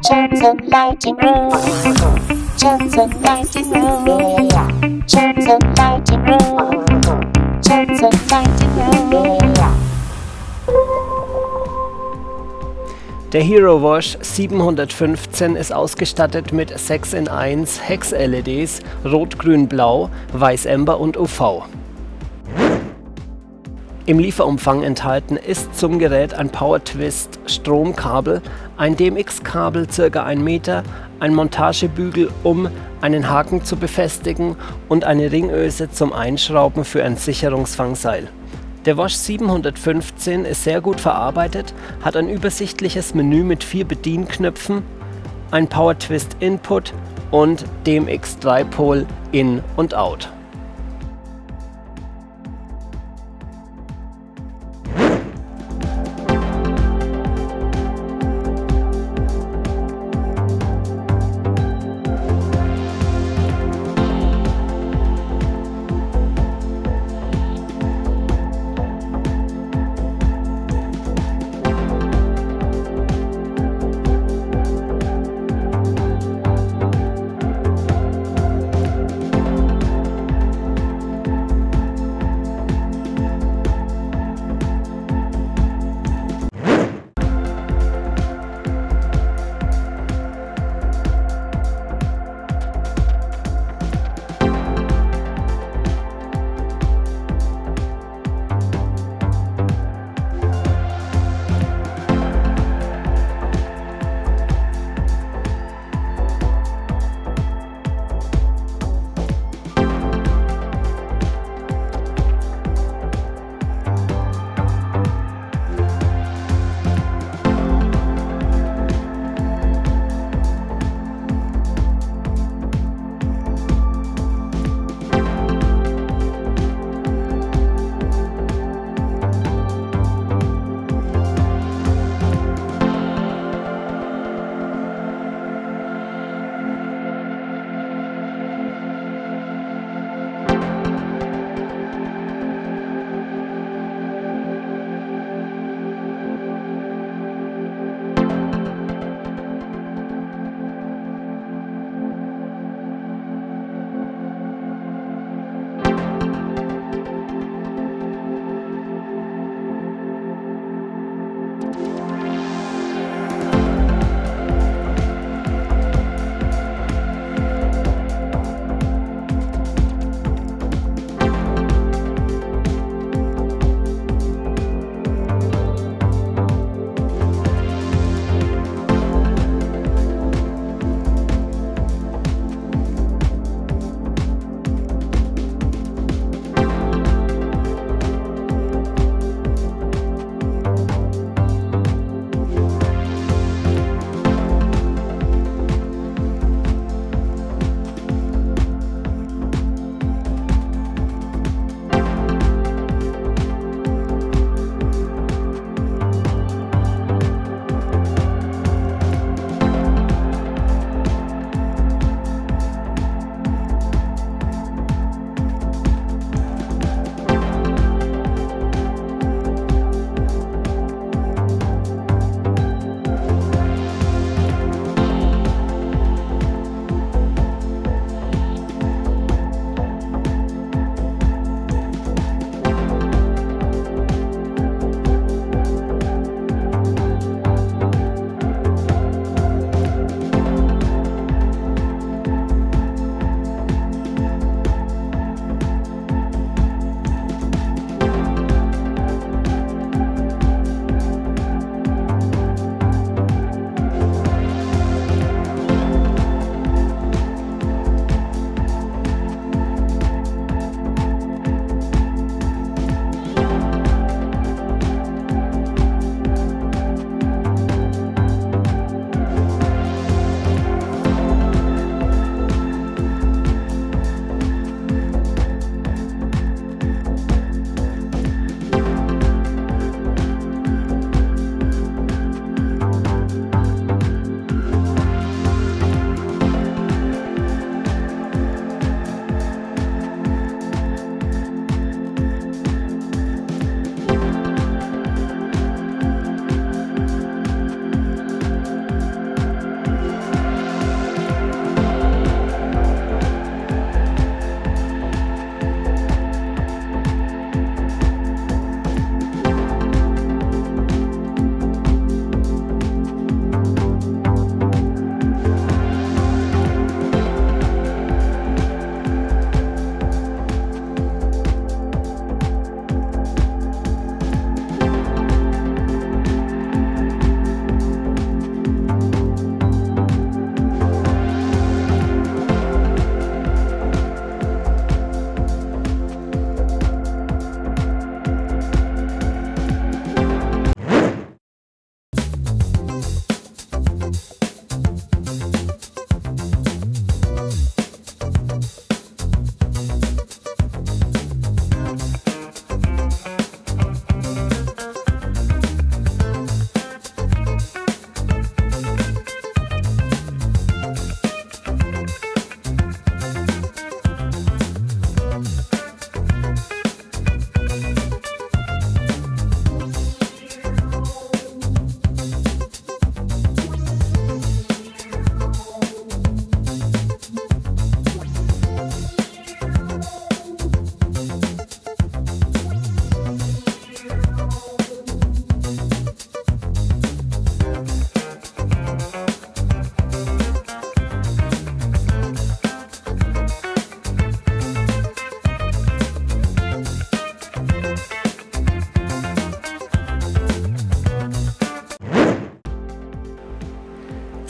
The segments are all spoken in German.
Turn the lighting room. Turn the lighting room. Turn the lighting room. Turn the lighting room. Der Hero Wash 715 ist ausgestattet mit 6 in 1 HEX LEDs, Rot, Grün, Blau, Weiß, Amber und UV. Im Lieferumfang enthalten ist zum Gerät ein Power-Twist Stromkabel, ein DMX-Kabel ca. 1 Meter, ein Montagebügel, um einen Haken zu befestigen und eine Ringöse zum Einschrauben für ein Sicherungsfangseil. Der Wash 715 ist sehr gut verarbeitet, hat ein übersichtliches Menü mit 4 Bedienknöpfen, ein Power-Twist Input und DMX 3-Pol In und Out.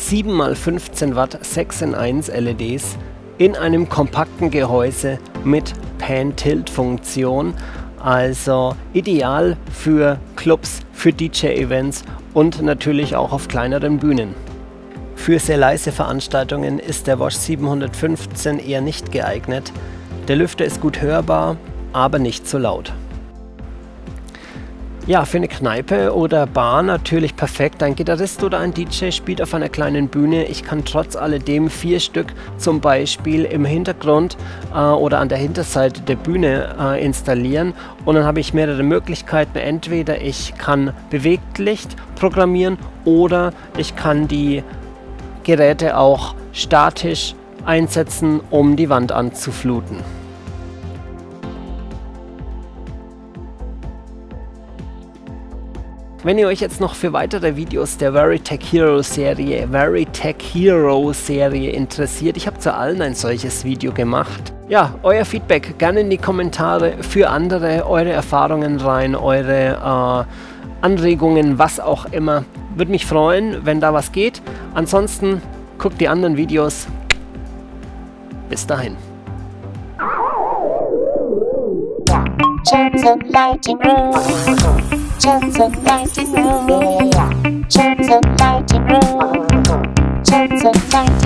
7 x 15 Watt 6 in 1 LEDs in einem kompakten Gehäuse mit Pan-Tilt-Funktion. Also ideal für Clubs, für DJ-Events und natürlich auch auf kleineren Bühnen. Für sehr leise Veranstaltungen ist der Wash 715 eher nicht geeignet. Der Lüfter ist gut hörbar, aber nicht zu laut. Ja, für eine Kneipe oder Bar natürlich perfekt. Ein Gitarrist oder ein DJ spielt auf einer kleinen Bühne. Ich kann trotz alledem 4 Stück zum Beispiel im Hintergrund oder an der Hinterseite der Bühne installieren. Und dann habe ich mehrere Möglichkeiten. Entweder ich kann Bewegtlicht programmieren oder ich kann die Geräte auch statisch einsetzen, um die Wand anzufluten. Wenn ihr euch jetzt noch für weitere Videos der VARYTEC Hero Serie interessiert, ich habe zu allen ein solches Video gemacht. Ja, euer Feedback gerne in die Kommentare, für andere, eure Erfahrungen rein, eure Anregungen, was auch immer. Würde mich freuen, wenn da was geht. Ansonsten guckt die anderen Videos. Bis dahin. Turns and lighting room. Turns and lighting room. Turns and lighting room. Turns and lighting